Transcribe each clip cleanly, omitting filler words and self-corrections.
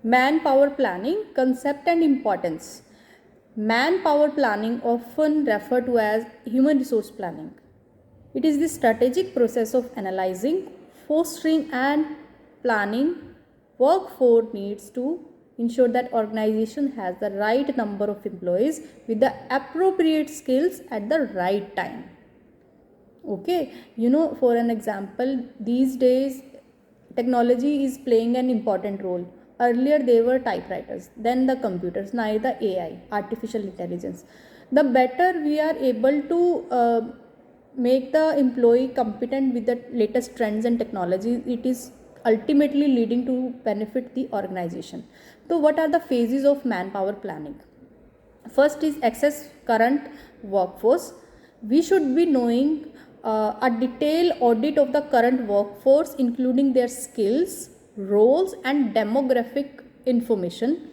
Manpower planning concept and importance. Manpower planning, often referred to as human resource planning. It is the strategic process of analyzing, fostering, and planning workforce needs to ensure that organization has the right number of employees with the appropriate skills at the right time. Okay, for an example, these days technology is playing an important role. Earlier they were typewriters, then the computers, now the AI, artificial intelligence. The better we are able to make the employee competent with the latest trends and technology, it is ultimately leading to benefit the organization. So what are the phases of manpower planning? First is access current workforce. We should be knowing a detailed audit of the current workforce, including their skills, roles, and demographic information.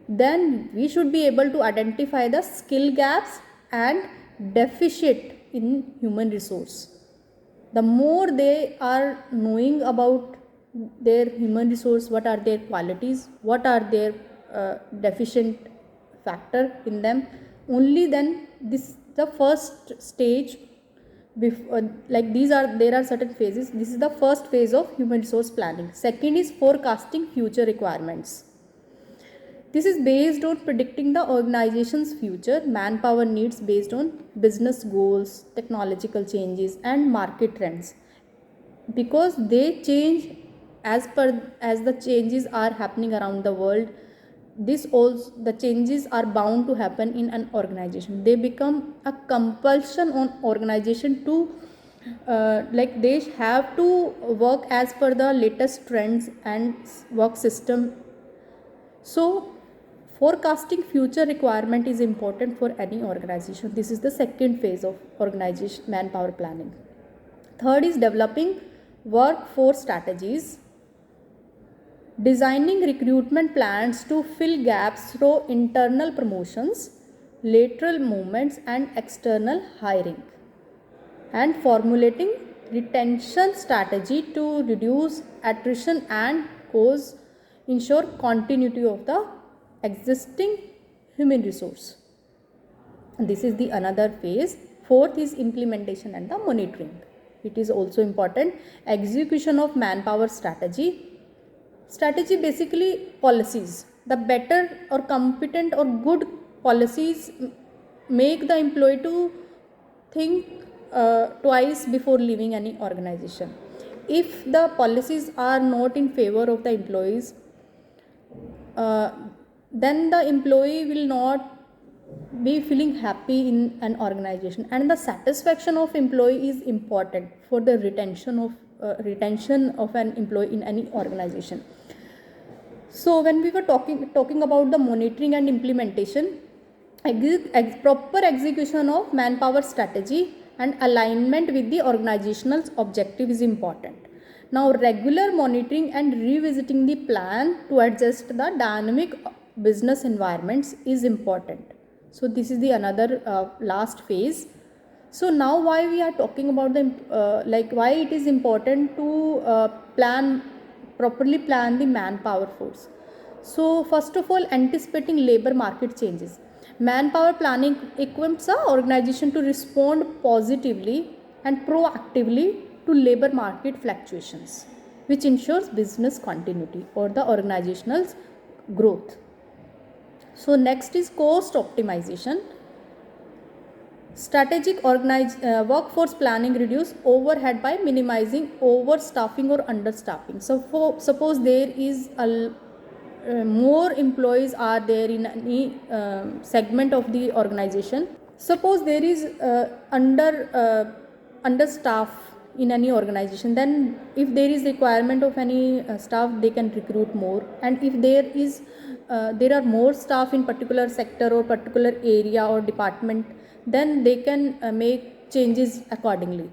Then we should be able to identify the skill gaps and deficit in human resource. The more they are knowing about their human resource, what are their qualities, what are their deficient factor in them, only then this the first stage. Before, like there are certain phases. This is the first phase of human resource planning. Second is forecasting future requirements. This is based on predicting the organization's future manpower needs based on business goals, technological changes, and market trends, because they change as the changes are happening around the world. This also, the changes are bound to happen in an organization. They become a compulsion on organization to like they have to work as per the latest trends and work system. So forecasting future requirement is important for any organization. This is the second phase of organization manpower planning. Third is developing workforce strategies. Designing recruitment plans to fill gaps through internal promotions, lateral movements, and external hiring. And formulating retention strategy to reduce attrition and ensure continuity of the existing human resource. This is the another phase. Fourth is implementation and the monitoring. It is also important. Execution of manpower strategy. Strategy basically policies. The better or competent or good policies make the employee to think twice before leaving any organization. If the policies are not in favor of the employees, then the employee will not be feeling happy in an organization, and the satisfaction of employee is important for the retention of an employee in any organization. So when we were talking about the monitoring and implementation, proper execution of manpower strategy and alignment with the organizational objective is important. Now regular monitoring and revisiting the plan to adjust the dynamic business environments is important. So this is the another last phase. So now why we are talking about the why it is important to properly plan the manpower force. So first of all, anticipating labor market changes. Manpower planning equips an organization to respond positively and proactively to labor market fluctuations, which ensures business continuity or the organizational growth. So next is cost optimization. Strategic workforce planning reduce overhead by minimizing overstaffing or understaffing. So suppose there is more employees are there in any segment of the organization. Suppose there is understaff in any organization, then if there is requirement of any staff, they can recruit more. And if there are more staff in particular sector or particular area or department, then they can make changes accordingly.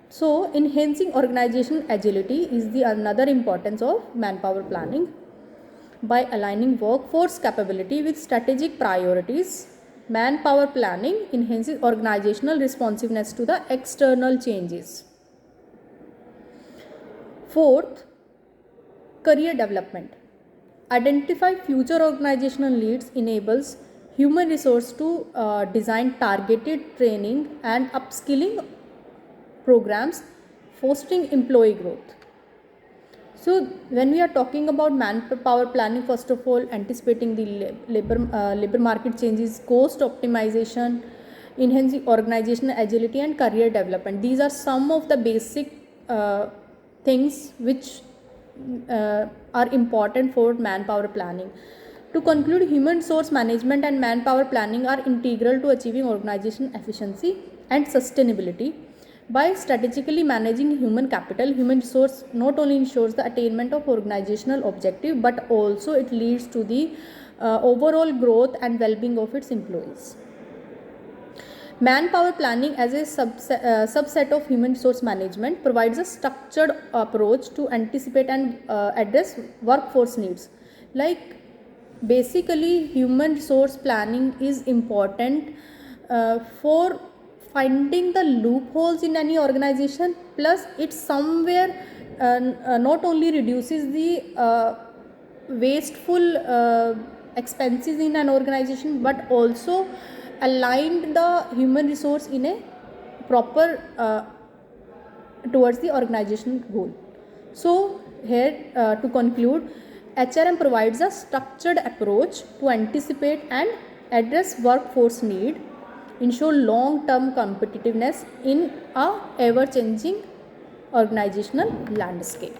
So enhancing organizational agility is the another importance of manpower planning. By aligning workforce capability with strategic priorities, manpower planning enhances organizational responsiveness to the external changes. Fourth, career development. Identify future organizational needs enables human resource to design targeted training and upskilling programs, fostering employee growth. So, when we are talking about manpower planning, first of all, anticipating the labor market changes, cost optimization, enhancing organizational agility, and career development. These are some of the basic things which are important for manpower planning. To conclude, human resource management and manpower planning are integral to achieving organization efficiency and sustainability. By strategically managing human capital, human resource not only ensures the attainment of organizational objective, but also it leads to the overall growth and well-being of its employees. Manpower planning as a subset of human resource management provides a structured approach to anticipate and address workforce needs. Like basically, human resource planning is important for finding the loopholes in any organization, plus it somewhere not only reduces the wasteful expenses in an organization, but also aligned the human resource in a proper towards the organization goal. So here to conclude, HRM provides a structured approach to anticipate and address workforce need, ensure long-term competitiveness in a ever-changing organizational landscape.